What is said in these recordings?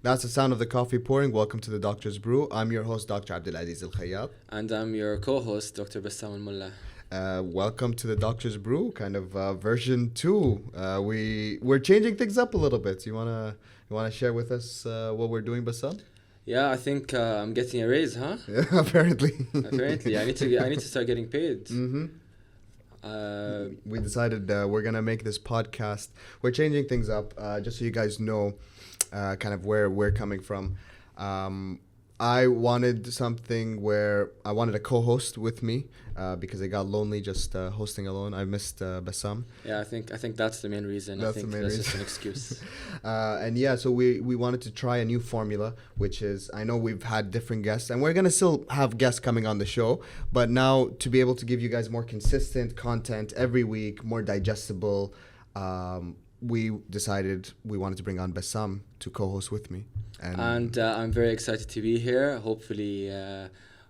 That's the sound of the coffee pouring. Welcome to the Doctor's Brew. I'm your host, Dr. Abdulaziz Al Khayyat. And I'm your co-host, Dr. Bassam Al-Mullah. Welcome to the Doctor's Brew, kind of version 2. We're changing things up a little bit. You wanna share with us what we're doing, Bassam? Yeah, I think I'm getting a raise, huh? Yeah, apparently. Apparently, I need to start getting paid. Mm-hmm. We decided we're gonna make this podcast. We're changing things up, just so you guys know, kind of where we're coming from. I wanted something where I wanted a co-host with me because it got lonely just hosting alone. I missed Bassam. Yeah, I think that's the main reason. That's I think the main that's reason. just an excuse. And yeah, so we wanted to try a new formula, which is, I know we've had different guests, and we're going to still have guests coming on the show, but now to be able to give you guys more consistent content every week, more digestible, we decided we wanted to bring on Bassam to co-host with me. And I'm very excited to be here. Hopefully,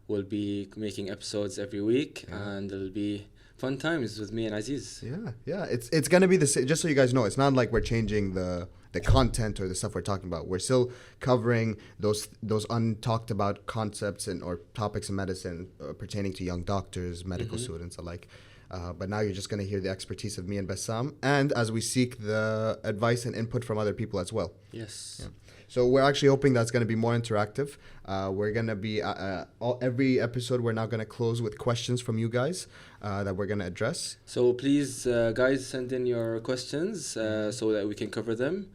we'll be making episodes every week, and it'll be fun times with me and Aziz. Yeah. It's gonna be the same. Just so you guys know, it's not like we're changing the content or the stuff we're talking about. We're still covering those untalked about concepts or topics in medicine pertaining to young doctors, medical students alike. But now you're just going to hear the expertise of me and Bassam, and as we seek the advice and input from other people as well. Yes. Yeah. So we're actually hoping that's going to be more interactive. We're going to be, every episode, we're now going to close with questions from you guys that we're going to address. So please, guys, send in your questions so that we can cover them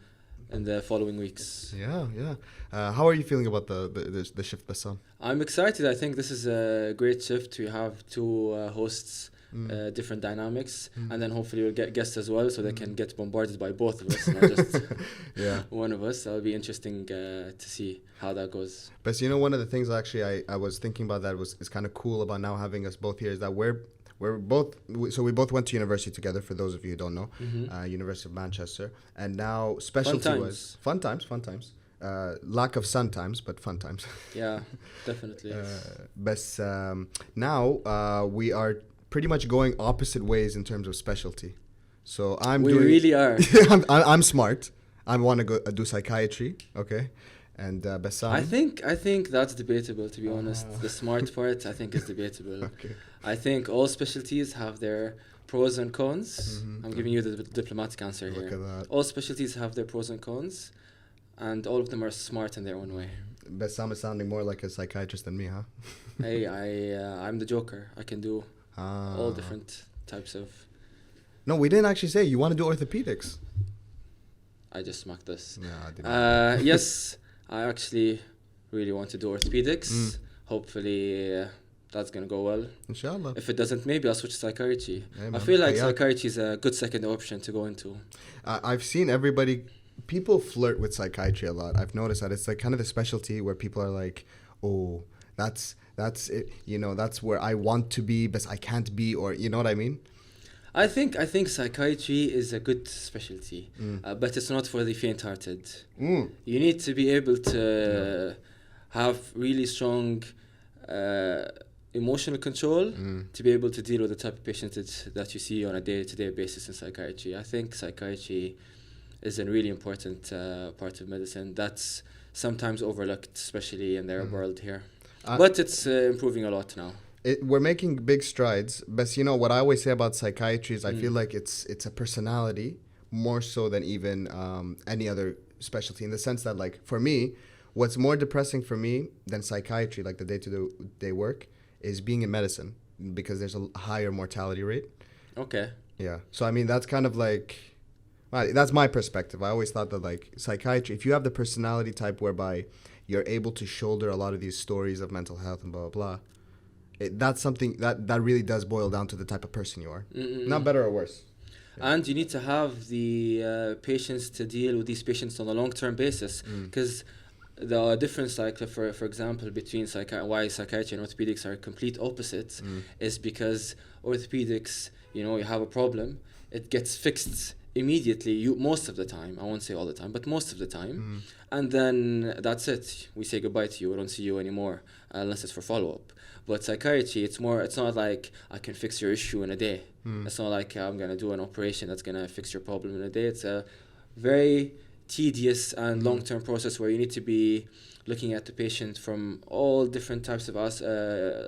in the following weeks. Yeah. How are you feeling about the shift, Bassam? I'm excited. I think this is a great shift. We have two hosts, different dynamics, and then hopefully we'll get guests as well, so they can get bombarded by both of us, not just one of us. That'll be interesting to see how that goes. But you know, one of the things actually I was thinking about that is kind of cool about now having us both here is that we both went to university together, for those of you who don't know, University of Manchester, and now specialty-wise, fun times. Lack of sun times, but fun times. Yeah, definitely. But now we are pretty much going opposite ways in terms of specialty. So really are. I'm smart. I want to go do psychiatry, okay? And Bassam. I think that's debatable, to be honest. The smart part, I think, is debatable. Okay. I think all specialties have their pros and cons. I'm giving you the diplomatic answer here. Look at that. All specialties have their pros and cons, and all of them are smart in their own way. Bassam is sounding more like a psychiatrist than me, huh? Hey, I'm the Joker. I can do all different types of... No, we didn't actually say you want to do orthopedics. I just smacked this. No, I didn't. Yes, I actually really want to do orthopedics. Hopefully that's going to go well. Inshallah. If it doesn't, maybe I'll switch to psychiatry. Hey, I feel like psychiatry is a good second option to go into. I've seen people flirt with psychiatry a lot. I've noticed that it's like kind of the specialty where people are like, oh, that's it. You know, that's where I want to be, but I can't be, or you know what I mean? I think psychiatry is a good specialty, but it's not for the faint-hearted. You need to be able to have really strong emotional control to be able to deal with the type of patients that you see on a day-to-day basis in psychiatry. I think psychiatry is a really important part of medicine that's sometimes overlooked, especially in their world here. But it's improving a lot now. We're making big strides, but you know what I always say about psychiatry is I feel like it's a personality more so than even any other specialty, in the sense that, like, for me, what's more depressing for me than psychiatry, like the day-to-day work, is being in medicine, because there's a higher mortality rate. Okay. Yeah. So I mean, that's kind of like, that's my perspective. I always thought that, like, psychiatry, if you have the personality type whereby you're able to shoulder a lot of these stories of mental health and blah blah blah, that's something that really does boil down to the type of person you are. Not better or worse. And you need to have the patience to deal with these patients on a long-term basis, because the difference, like for example, between why psychiatry and orthopedics are complete opposites is because orthopedics, you have a problem, it gets fixed immediately, most of the time. I won't say all the time, but most of the time. And then that's it. We say goodbye to you. We don't see you anymore unless it's for follow-up. But psychiatry, it's not like I can fix your issue in a day. It's not like I'm going to do an operation that's going to fix your problem in a day. It's a very tedious and long-term process where you need to be looking at the patient from all different types of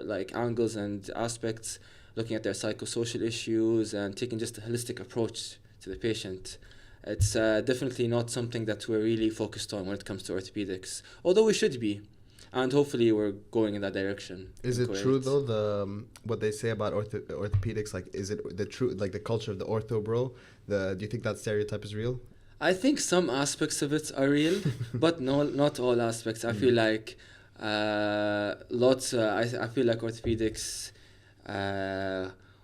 like angles and aspects, looking at their psychosocial issues and taking just a holistic approach to the patient. It's definitely not something that we're really focused on when it comes to orthopedics, although we should be, and hopefully we're going in that direction. Is it true though, what they say about orthopedics? Like, is it the true, like the culture of the ortho bro? Do you think that stereotype is real? I think some aspects of it are real, but no, not all aspects. I feel like I feel like orthopedics,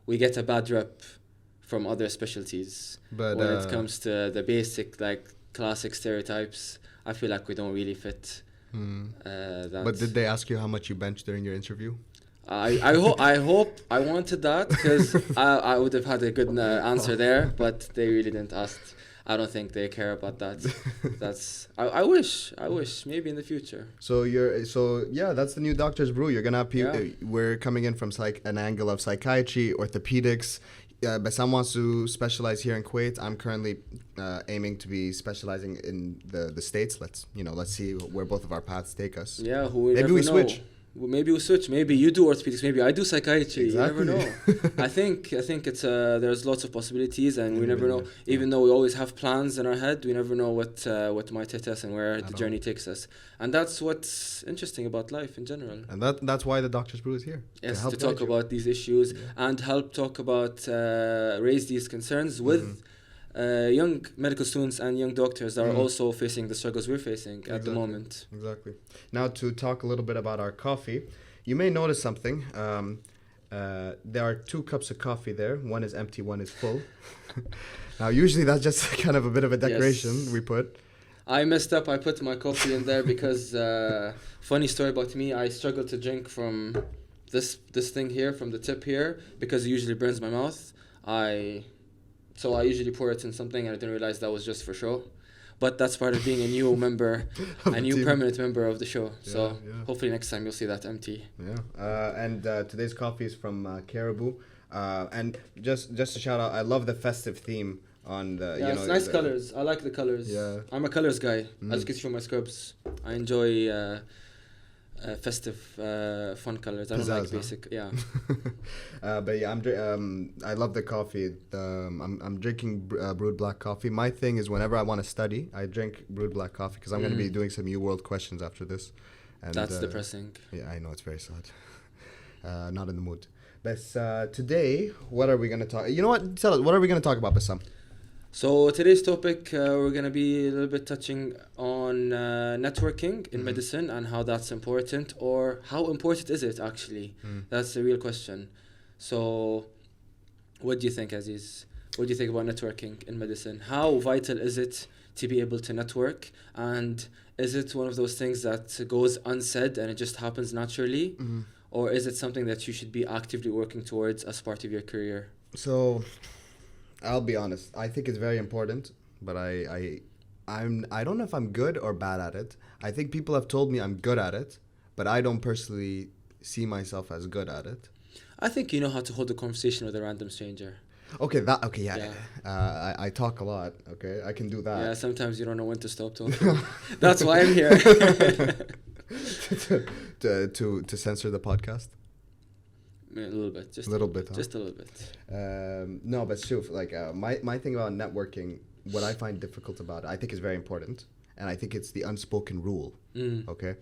we get a bad rep from other specialties. But when it comes to the basic, like classic stereotypes, I feel like we don't really fit. That. But did they ask you how much you benched during your interview? I hope I wanted that, because I would have had a good answer there, but they really didn't ask. I don't think they care about that. I wish maybe in the future. So that's the new Doctor's Brew. You're gonna have we're coming in from an angle of psychiatry, orthopedics. Bassam wants to specialize here in Kuwait. I'm currently aiming to be specializing in the States. Let's see where both of our paths take us. Yeah, maybe we switch. Maybe we switch. Maybe you do orthopedics. Maybe I do psychiatry. Exactly. You never know. I think it's there's lots of possibilities, and we never know. Even though we always have plans in our head, we never know what might hit us and where the journey takes us. And that's what's interesting about life in general. And that's why the Doctor's Brew is here. Yes, to talk about these issues and help talk about raise these concerns with young medical students and young doctors that are also facing the struggles we're facing at the moment. Exactly. Now, to talk a little bit about our coffee, you may notice something. There are 2 cups of coffee there. One is empty, one is full. Now, usually that's just kind of a bit of a decoration we put. I messed up. I put my coffee in there because, funny story about me, I struggle to drink from this thing here, from the tip here, because it usually burns my mouth. So I usually pour it in something, and I didn't realize that was just for show. But that's part of being a new member, a new permanent member of the show. So hopefully next time you'll see that empty. Yeah. And today's coffee is from Caribou. And just to shout out, I love the festive theme on the. Yeah, it's nice colors. I like the colors. Yeah. I'm a colors guy. As you can see from my scrubs, I enjoy festive, fun colors. I don't like basic. Yeah. But yeah, I love the coffee. I'm drinking brewed black coffee. My thing is, whenever I want to study, I drink brewed black coffee, because I'm going to be doing some UWorld questions after this. And that's depressing. Yeah, I know, it's very sad. Not in the mood. But today, what are we going to talk? You know what? Tell us, what are we going to talk about, Bassam? So today's topic, we're going to be a little bit touching on networking in medicine and how that's important, or how important is it actually? That's the real question. So what do you think, Aziz? What do you think about networking in medicine? How vital is it to be able to network? And is it one of those things that goes unsaid and it just happens naturally? Or is it something that you should be actively working towards as part of your career? So I'll be honest. I think it's very important, but I don't know if I'm good or bad at it. I think people have told me I'm good at it, but I don't personally see myself as good at it. I think you know how to hold a conversation with a random stranger. Okay, yeah. I talk a lot. Okay, I can do that. Yeah, sometimes you don't know when to stop talking. That's why I'm here. to censor the podcast. A little bit, just a little bit. Just a little bit. No, but Shuf, like my thing about networking, what I find difficult about it, I think is very important, and I think it's the unspoken rule. Okay,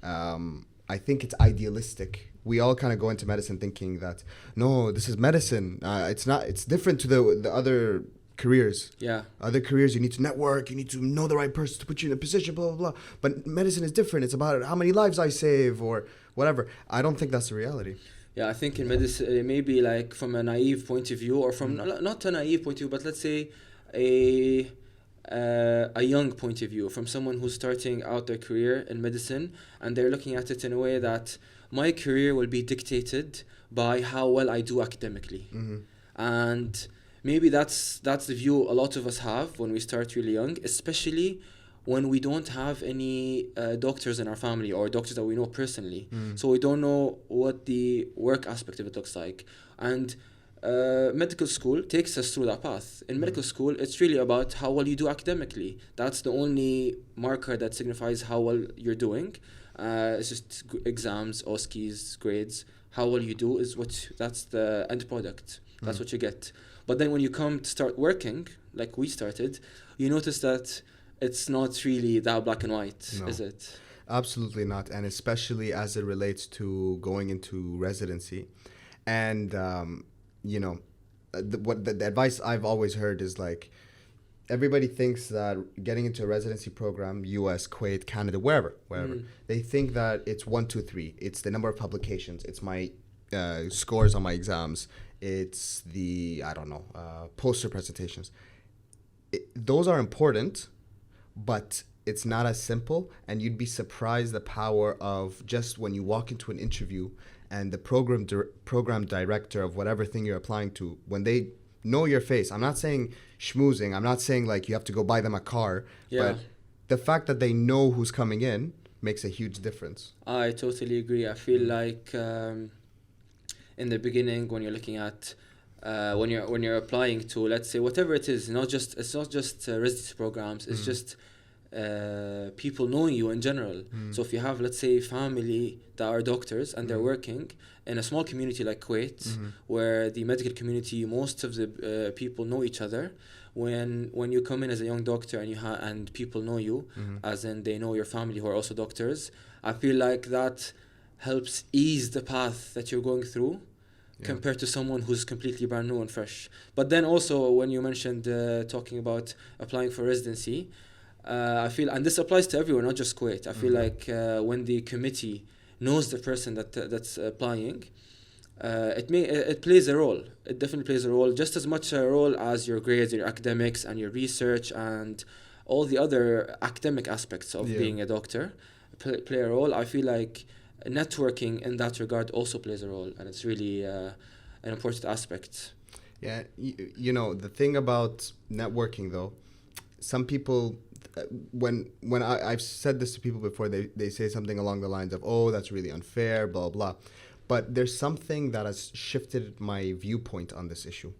I think it's idealistic. We all kind of go into medicine thinking that no, this is medicine. It's not. It's different to the other careers. Yeah. Other careers, you need to network. You need to know the right person to put you in a position. Blah blah blah. But medicine is different. It's about how many lives I save or whatever. I don't think that's the reality. Yeah, I think in medicine, maybe like from a naive point of view, or from not a naive point of view, but let's say a young point of view, from someone who's starting out their career in medicine, and they're looking at it in a way that my career will be dictated by how well I do academically. And maybe that's the view a lot of us have when we start really young, especially when we don't have any doctors in our family or doctors that we know personally. So we don't know what the work aspect of it looks like. And medical school takes us through that path. In medical school, it's really about how well you do academically. That's the only marker that signifies how well you're doing. It's just exams, OSCEs, grades. How well you do is that's the end product. That's what you get. But then when you come to start working, like we started, you notice that it's not really that black and white, No. is it? Absolutely not, and especially as it relates to going into residency. And the advice I've always heard is like, everybody thinks that getting into a residency program, US, Kuwait, Canada, wherever, they think that it's 1, 2, 3. It's the number of publications. It's my scores on my exams. It's the poster presentations. Those are important, but it's not as simple, and you'd be surprised the power of just when you walk into an interview and the program director of whatever thing you're applying to, when they know your face. I'm not saying schmoozing. I'm not saying like you have to go buy them a car. Yeah. But the fact that they know who's coming in makes a huge difference. I totally agree. I feel like in the beginning, when you're looking at when you're applying to, let's say, whatever it is, it's not just residency programs. It's just people knowing you in general. So if you have, let's say, family that are doctors and they're working in a small community like Kuwait, where the medical community, most of the people know each other. When you come in as a young doctor and people know you, as in they know your family who are also doctors, I feel like that helps ease the path that you're going through. Compared to someone who's completely brand new and fresh. But then also when you mentioned talking about applying for residency, I feel, and this applies to everyone, not just Kuwait, I feel like when the committee knows the person that's applying, it plays a role. It definitely plays a role, just as much a role as your grades, your academics, and your research, and all the other academic aspects of being a doctor play a role. I feel like networking in that regard also plays a role, and it's really an important aspect. Yeah, the thing about networking though, some people, when I've said this to people before, they say something along the lines of, oh, that's really unfair, blah, blah. But there's something that has shifted my viewpoint on this issue.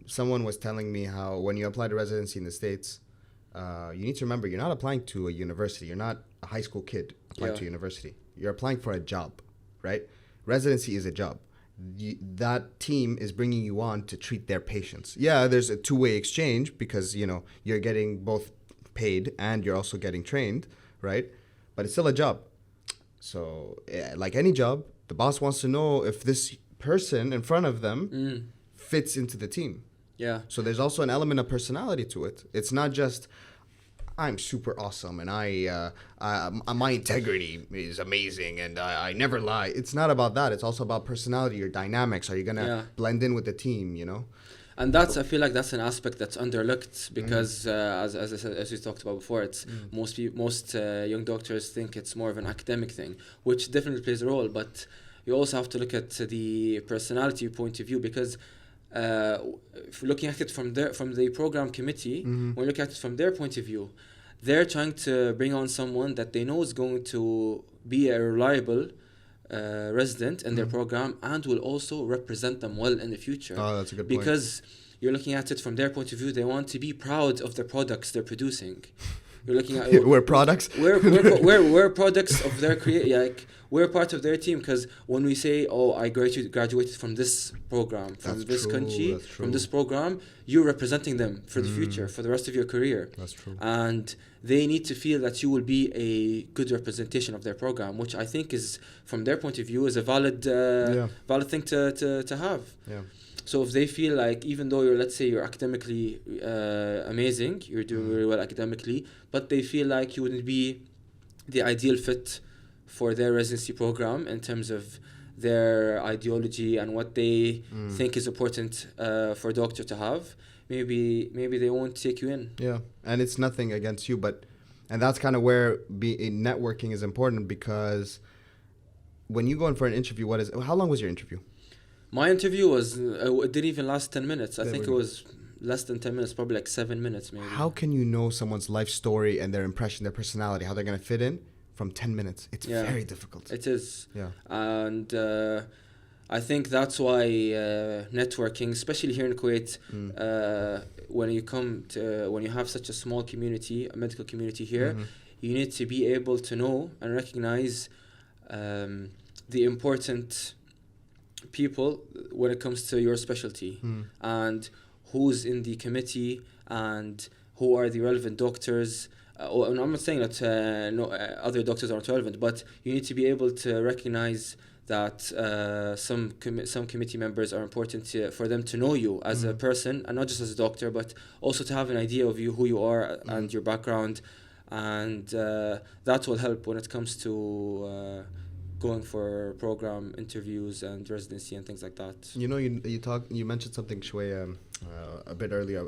Someone was telling me how when you apply to residency in the States, you need to remember, you're not applying to a university. You're not a high school kid applying to university. You're applying for a job, right? Residency is a job. That team is bringing you on to treat their patients. Yeah, there's a two-way exchange because, you're getting both paid and you're also getting trained, right? But it's still a job. So, like any job, the boss wants to know if this person in front of them fits into the team. Yeah. So there's also an element of personality to it. It's not just, I'm super awesome and my integrity is amazing and I never lie. It's not about that. It's also about personality, your dynamics. Are you gonna blend in with the team? And I feel like that's an aspect that's underlooked because, as I said, as we talked about before, it's most young doctors think it's more of an academic thing, which definitely plays a role. But you also have to look at the personality point of view because. If we're looking at it from the program committee, when we look at it from their point of view, they're trying to bring on someone that they know is going to be a reliable resident in their program and will also represent them well in the future. Oh, that's a good point. Because you're looking at it from their point of view, they want to be proud of the products they're producing. You're looking at we're products. We're products of their we're part of their team because when we say, oh, I graduated from this program, from this country, from this program, you're representing them for the future, for the rest of your career. That's true. And they need to feel that you will be a good representation of their program, which I think is, from their point of view, is a valid thing to have. Yeah. So if they feel like, even though you're academically amazing, you're doing very well academically, but they feel like you wouldn't be the ideal fit for their residency program in terms of their ideology and what they think is important for a doctor to have, maybe they won't take you in. Yeah, and it's nothing against you, and that's kind of where networking is important because when you go in for an interview, how long was your interview? My interview it didn't even last 10 minutes. I think it was less than 10 minutes, probably like 7 minutes maybe. How can you know someone's life story and their impression, their personality, how they're going to fit in from 10 minutes? It's very difficult. It is. Yeah. And I think that's why networking, especially here in Kuwait, when you have such a small community, a medical community here, you need to be able to know and recognize the important people when it comes to your specialty, and who's in the committee and who are the relevant doctors. And I'm not saying that other doctors aren't relevant, but you need to be able to recognize that some committee members are important for them to know you as a person, and not just as a doctor, but also to have an idea of you, who you are, and your background, and that will help when it comes to going for program interviews and residency and things like that. You know, you mentioned something, Shway, a bit earlier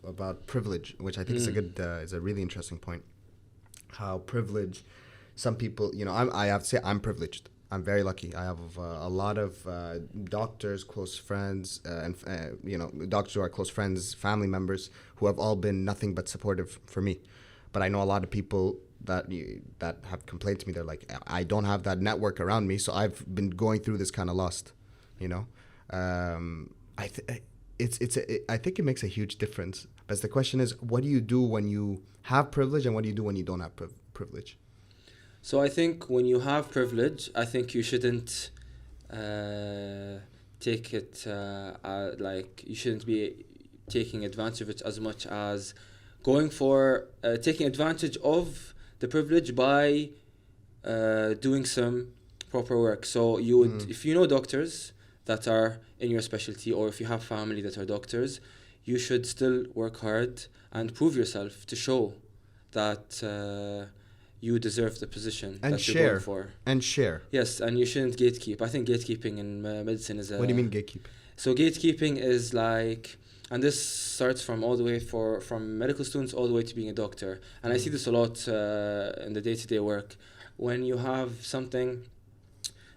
about privilege, which I think is a really interesting point. How privilege, some people, you know, I have to say I'm privileged. I'm very lucky. I have a lot of doctors, close friends, and you know, doctors who are close friends, family members, who have all been nothing but supportive for me. But I know a lot of people that have complained to me. They're like, I don't have that network around me, so I've been going through this kind of lost. You know, I think it makes a huge difference. But the question is, what do you do when you have privilege, and what do you do when you don't have privilege? So I think when you have privilege, I think you shouldn't take it like you shouldn't be taking advantage of it as much as going for taking advantage of the privilege by doing some proper work. So you would, if you know doctors that are in your specialty, or if you have family that are doctors, you should still work hard and prove yourself to show that you deserve the position and that you're going for. And share. Yes, and you shouldn't gatekeep. I think gatekeeping in medicine is What do you mean gatekeep? So gatekeeping is like, and this starts from all the way from medical students all the way to being a doctor. And I see this a lot in the day-to-day work. When you have something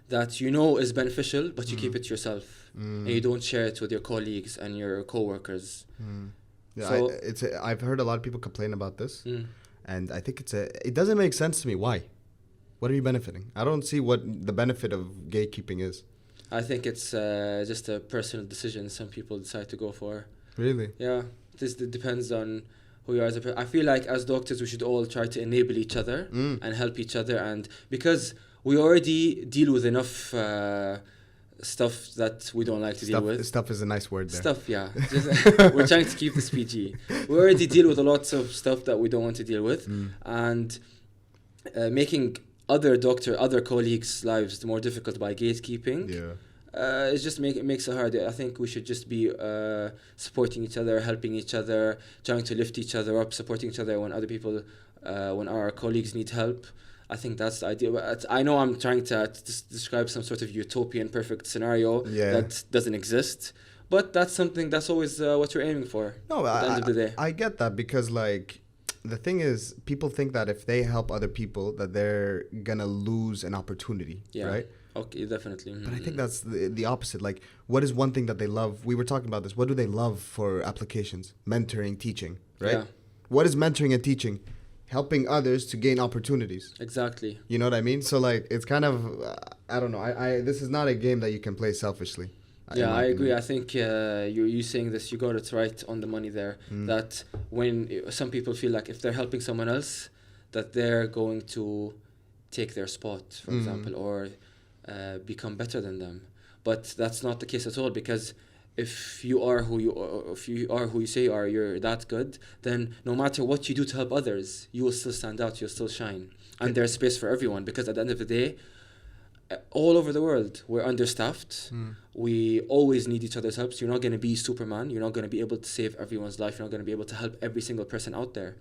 that you know is beneficial, but you keep it to yourself, and you don't share it with your colleagues and your co-workers. Yeah, so I've heard a lot of people complain about this, and I think it doesn't make sense to me. Why? What are you benefiting? I don't see what the benefit of gatekeeping is. I think it's just a personal decision some people decide to go for. Really? Yeah, this depends on who you are as a person. I feel like as doctors we should all try to enable each other and help each other, and because we already deal with enough stuff that we don't like to deal with. Stuff is a nice word there. Stuff, yeah. We're trying to keep this PG. We already deal with a lot of stuff that we don't want to deal with, and making other colleagues' lives more difficult by gatekeeping. Yeah. It just makes it hard. I think we should just be supporting each other, helping each other, trying to lift each other up, supporting each other when other people, when our colleagues need help. I think that's the idea. But I know I'm trying to describe some sort of utopian perfect scenario that doesn't exist, but that's always what you're aiming for. No, at the end of the day. I get that, because like the thing is, people think that if they help other people, that they're gonna lose an opportunity, right? Okay, definitely. But I think that's the opposite. Like, what is one thing that they love? We were talking about this. What do they love for applications? Mentoring, teaching, right? Yeah. What is mentoring and teaching? Helping others to gain opportunities. Exactly. You know what I mean? So like, it's kind of, I don't know. This is not a game that you can play selfishly. Yeah, I agree. I think you saying this, you got it right on the money there. That when some people feel like if they're helping someone else, that they're going to take their spot, for example, or become better than them. But that's not the case at all, because if you are who you say you are, you're that good, then no matter what you do to help others, you will still stand out, you'll still shine. And there's space for everyone, because at the end of the day, all over the world, we're understaffed. We always need each other's help. So you're not going to be Superman. You're not going to be able to save everyone's life. You're not going to be able to help every single person out there.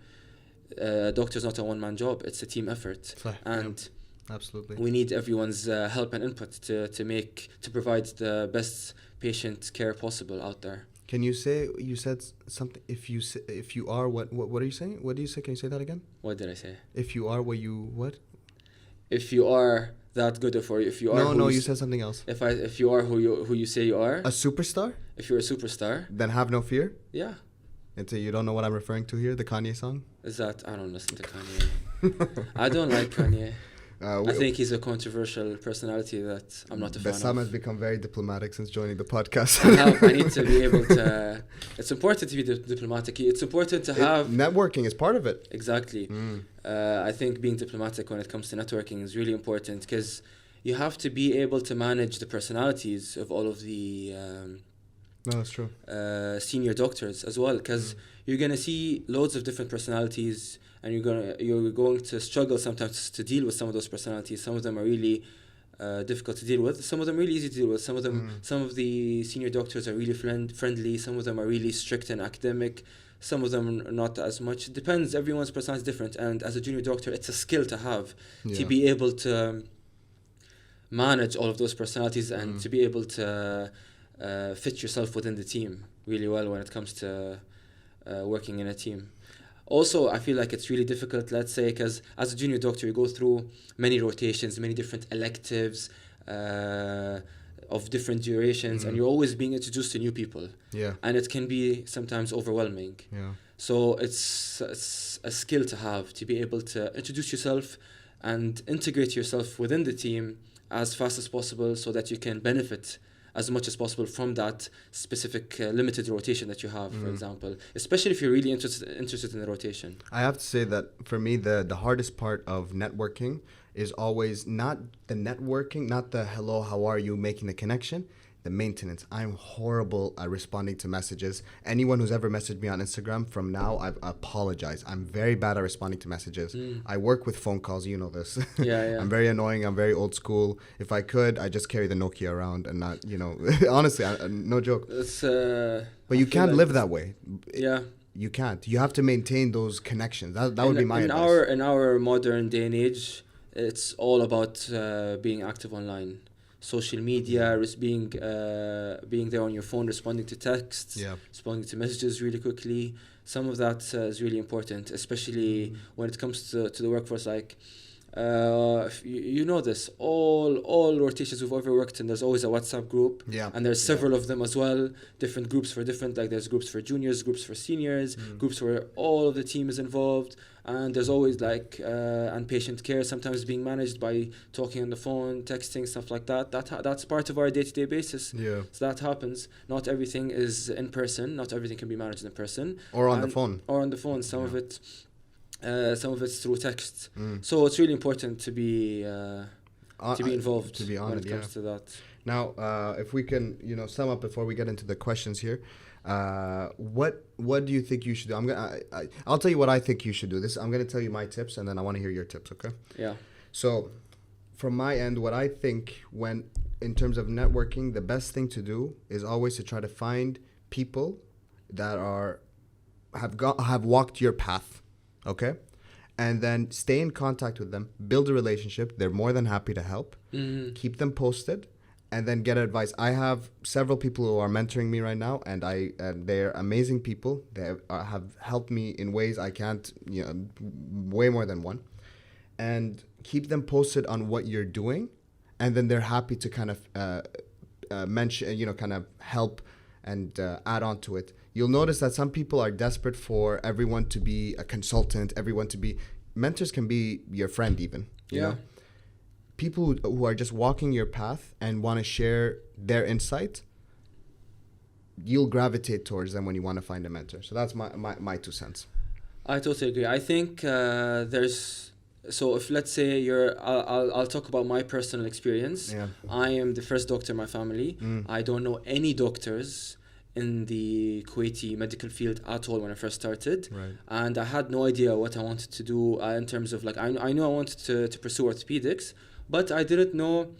Doctor's not a one-man job. It's a team effort. And absolutely, we need everyone's help and input to provide the best patient care possible out there. Can you say, you said something, if you are what are you saying? What do you say? Can you say that again? What did I say? If you are what you, what? If you are that good, or if you are no, you said something else. If you are who you say you are, a superstar. If you're a superstar, then have no fear. Yeah. And so you don't know what I'm referring to here, the Kanye song? Is that, I don't listen to Kanye. I don't like Kanye. I think he's a controversial personality that I'm not a fan Bassam of. has become very diplomatic since joining the podcast. I need to be able to. It's important to be diplomatic. It's important to have. Networking is part of it. Exactly. I think being diplomatic when it comes to networking is really important because you have to be able to manage the personalities of all of the No, that's true. senior doctors as well, because you're gonna see loads of different personalities, and you're going to struggle sometimes to deal with some of those personalities. Some of them are really difficult to deal with. Some of them really easy to deal with. Some of the senior doctors are really friendly. Some of them are really strict and academic. Some of them not as much. It depends. Everyone's personality is different, and as a junior doctor, it's a skill to have to be able to manage all of those personalities and to be able to fit yourself within the team really well when it comes to working in a team. Also, I feel like it's really difficult, let's say, because as a junior doctor, you go through many rotations, many different electives of different durations, and you're always being introduced to new people. Yeah. And it can be sometimes overwhelming. Yeah. So it's a skill to have, to be able to introduce yourself and integrate yourself within the team as fast as possible so that you can benefit as much as possible from that specific limited rotation that you have, for example, especially if you're really interested in the rotation. I have to say that for me, the hardest part of networking is always not the networking, not the hello, how are you, making the connection, the maintenance. I'm horrible at responding to messages. Anyone who's ever messaged me on Instagram from now, I apologize. I'm very bad at responding to messages. I work with phone calls, you know this. Yeah. I'm very annoying. I'm very old school. If I could, I just carry the Nokia around and not, honestly, no joke. It's, but you can't live that way. Yeah. You can't. You have to maintain those connections. That would be my advice. In our modern day and age, it's all about being active online. Social media, being there on your phone, responding to texts, responding to messages really quickly. Some of that is really important, especially when it comes to the workforce. Like, you know this, all rotations we've ever worked in, there's always a WhatsApp group, and there's several of them as well. Different groups for different, like there's groups for juniors, groups for seniors, groups where all of the team is involved. And there's always like and patient care sometimes being managed by talking on the phone, texting, stuff like that. That's part of our day-to-day basis. Yeah. So that happens. Not everything is in person. Not everything can be managed in person. Or on the phone. Or on the phone. Some of it's through text. So it's really important to be involved to be on when it comes to that. Now, if we can, sum up before we get into the questions here. What do you think you should do? I'll tell you what I think you should do. I'm gonna tell you my tips, and then I want to hear your tips. Okay? Yeah. So, from my end, what I think in terms of networking, the best thing to do is always to try to find people that have walked your path. Okay? And then stay in contact with them, build a relationship. They're more than happy to help. Keep them posted. And then get advice. I have several people who are mentoring me right now, and they're amazing people. They have helped me in ways I can't, way more than one. And keep them posted on what you're doing, and then they're happy to kind of mention, kind of help and add on to it. You'll notice that some people are desperate for everyone to be a consultant, mentors can be your friend even. You know? People who are just walking your path and want to share their insight, you'll gravitate towards them when you want to find a mentor. So that's my 2 cents. I totally agree. I think so if let's say I'll talk about my personal experience. Yeah. I am the first doctor in my family. I don't know any doctors in the Kuwaiti medical field at all when I first started. Right. And I had no idea what I wanted to do in terms of I knew I wanted to pursue orthopedics, but I didn't know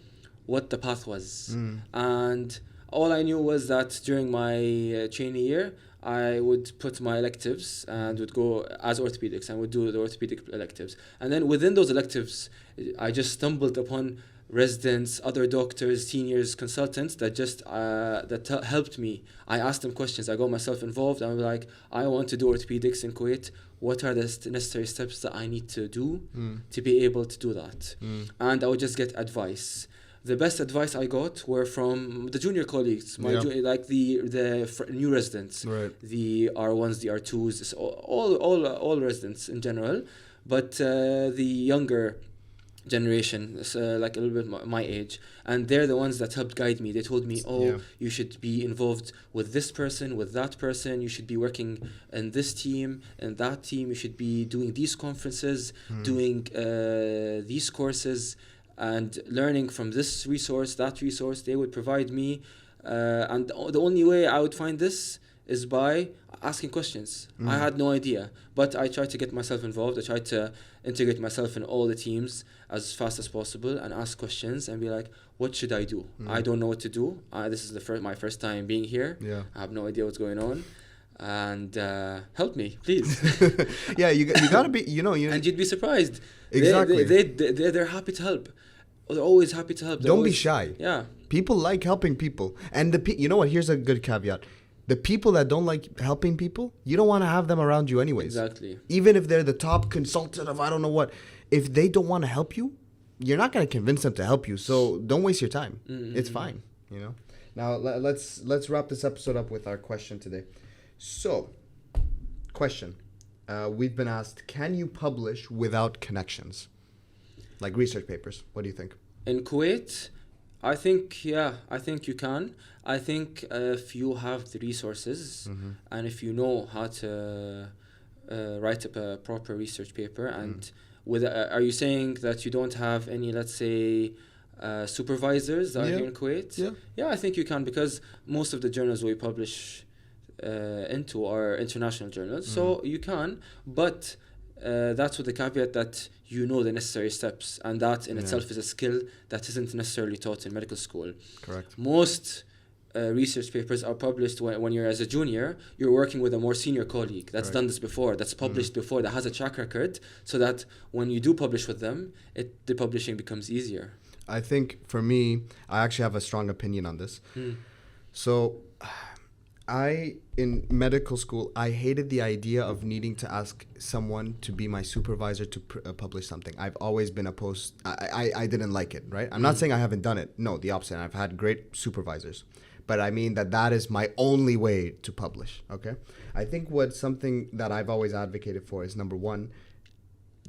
what the path was. And all I knew was that during my trainee year, I would put my electives and would go as orthopedics and would do the orthopedic electives. And then within those electives, I just stumbled upon residents, other doctors, seniors, consultants that just helped me. I asked them questions. I got myself involved. I was like, I want to do orthopedics in Kuwait. What are the necessary steps that I need to do to be able to do that? And I would just get advice. The best advice I got were from the junior colleagues, like the new residents, the R1s, the R2s, all residents in general. But the younger generation, like a little bit my age, and they're the ones that helped guide me. They told me, oh, Yeah. you should be involved with this person, with that person, you should be working in this team and that team, you should be doing these conferences, doing these courses, and learning from this resource, that resource. They would provide me, and the only way I would find this is by asking questions. I had no idea, but I tried to get myself involved. I tried to integrate myself in all the teams as fast as possible and ask questions and be like, what should I do? I don't know what to do. This is my first time being here. Yeah. I have no idea what's going on, and help me, please. Yeah, you gotta be, And you'd be surprised. Exactly. They're happy to help. They're always happy to help. Don't be shy. Yeah. People like helping people. And you know what? Here's a good caveat. The people that don't like helping people, you don't want to have them around you anyways. Exactly. Even if they're the top consultant of I don't know what, if they don't want to help you, you're not going to convince them to help you. So don't waste your time. It's fine, Now let's wrap this episode up with our question today. So, question. We've been asked, can you publish without connections? Like research papers. What do you think? In Kuwait, I think you can. I think if you have the resources and if you know how to write up a proper research paper, and are you saying that you don't have any, let's say, supervisors that are here in Kuwait? Yeah, I think you can, because most of the journals we publish into are international journals, so you can, but that's with the caveat that you know the necessary steps, and that in itself is a skill that isn't necessarily taught in medical school. Correct. Most research papers are published when you're as a junior, you're working with a more senior colleague that's done this before, that's published before, that has a track record, so that when you do publish with them, the publishing becomes easier. I think for me, I actually have a strong opinion on this. So in medical school, I hated the idea of needing to ask someone to be my supervisor to publish something. I've always been opposed. I didn't like it, right? I'm not saying I haven't done it. No, the opposite. I've had great supervisors. But I mean that is my only way to publish, okay? I think something that I've always advocated for is, number one,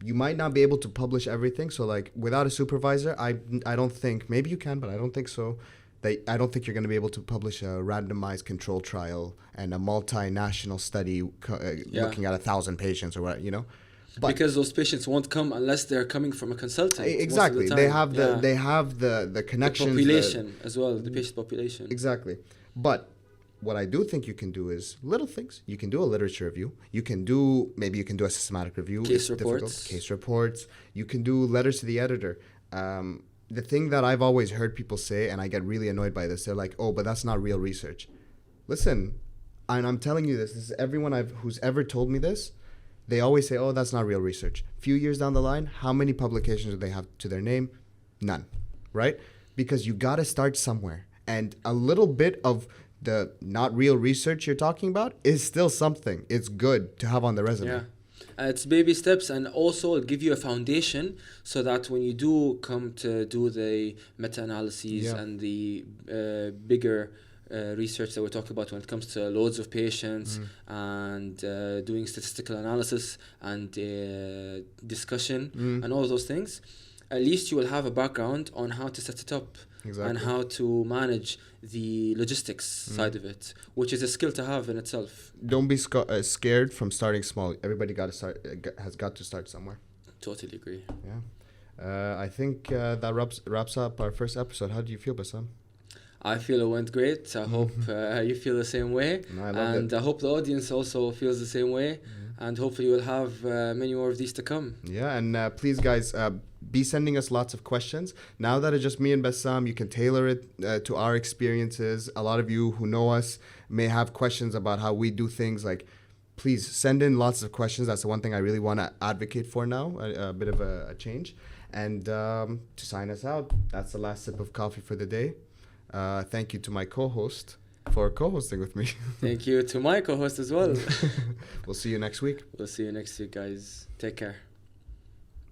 you might not be able to publish everything. So like without a supervisor, I don't think, maybe you can, but I don't think so. I don't think you're going to be able to publish a randomized control trial and a multinational study looking at 1,000 patients or what, But because those patients won't come unless they're coming from a consultant. Exactly. They have the connections. The population as well, the patient population. Exactly. But what I do think you can do is little things. You can do a literature review. Maybe you can do a systematic review. Case reports. Case reports. You can do letters to the editor. The thing that I've always heard people say, and I get really annoyed by this, they're like, oh, but that's not real research. Listen, and I'm telling you this is everyone who's ever told me this, they always say, oh, that's not real research. Few years down the line, how many publications do they have to their name? None, right? Because you got to start somewhere. And a little bit of the not real research you're talking about is still something. It's good to have on the resume. Yeah. It's baby steps, and also it'll give you a foundation so that when you do come to do the meta-analyses and the bigger research that we talk about when it comes to loads of patients and doing statistical analysis and discussion and all those things, at least you will have a background on how to set it up. Exactly. And how to manage the logistics side of it, which is a skill to have in itself. Don't be scared from starting small. Everybody has got to start somewhere. Totally agree. Yeah. I think that wraps up our first episode. How do you feel, Bassam? I feel it went great. I hope you feel the same way. And I hope the audience also feels the same way. And hopefully we'll have many more of these to come. Yeah, and please, guys, be sending us lots of questions. Now that it's just me and Bassam, you can tailor it to our experiences. A lot of you who know us may have questions about how we do things. Like, please send in lots of questions. That's the one thing I really want to advocate for now, a bit of a change. And to sign us out, that's the last sip of coffee for the day. Thank you to my co-host for co-hosting with me. Thank you to my co-host as well. We'll see you next week. We'll see you next week, guys. Take care.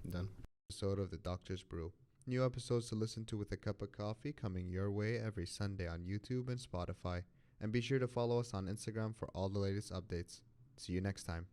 Done. Episode of The Doctor's Brew. New episodes to listen to with a cup of coffee coming your way every Sunday on YouTube and Spotify. And be sure to follow us on Instagram for all the latest updates. See you next time.